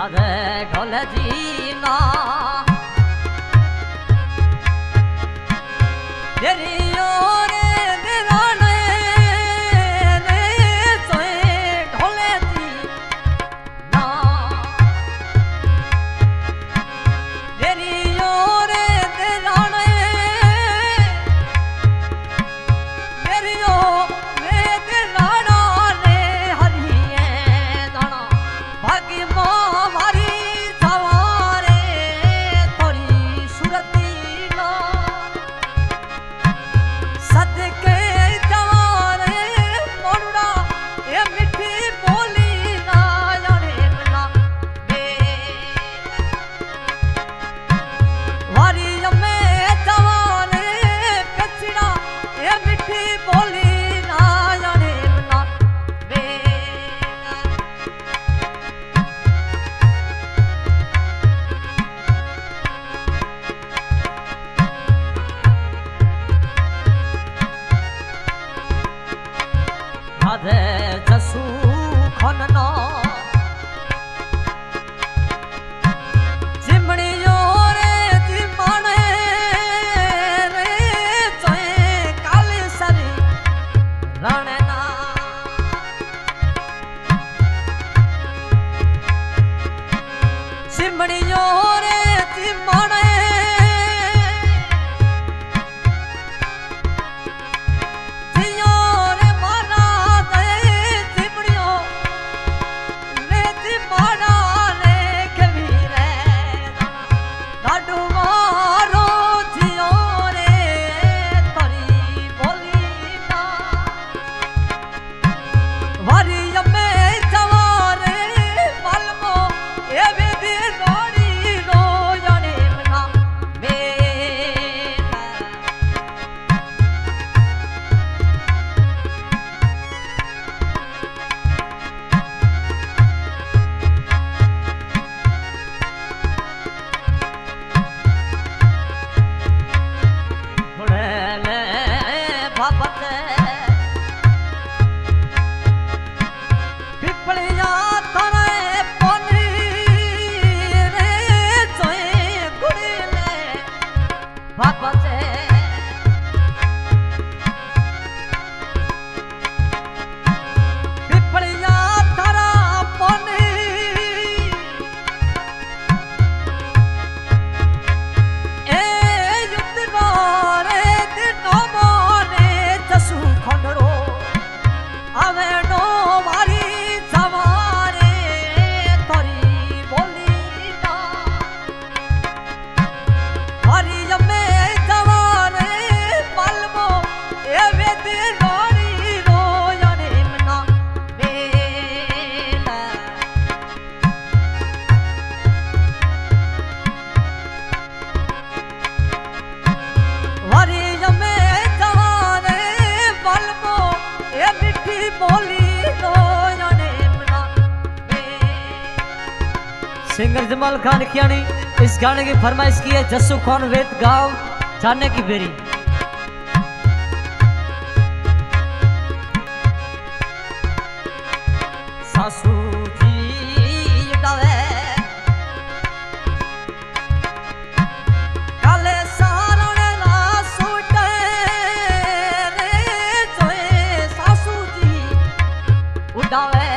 राधे ढोल जीना तेरी ओर दिलाने रे सोए ढोले जीना तेरी ओर दिलाने तेरी ओर दिलाना रे हरिए दाना भागी मारी सवारे थोड़ी सुरती ना सदके जवारे मोड़ा ये मिठी बोली ना जाने मना वारी में जवारे कचड़ा ये मिठी बोली ना जाने मना राधे जसू खनना चिमड़ियों रे चिमणे रे चोए काले सरी रणना चिमड़ियों रे चिमणे पिपलिया तने पनी रे चोए गुड़ीले बाबा से पिपलिया तारा पनी ए युद्ध रे दिनो मोरे जसू खंडरो आवे नो मारी सवारे तोरी बोली ना हरी में सवारे पलमो ए वेद लोरी रोयने मना बेला हरी में सवारे पलमो ए मिठी बोली सिंगर जमाल खान कियानी इस गाने की फरमाइश की है जस्सू खान वेद गांव जाने की बेरी सासू जी डावे काले सारणे ला सूटे रे चोए सासू जी उडावे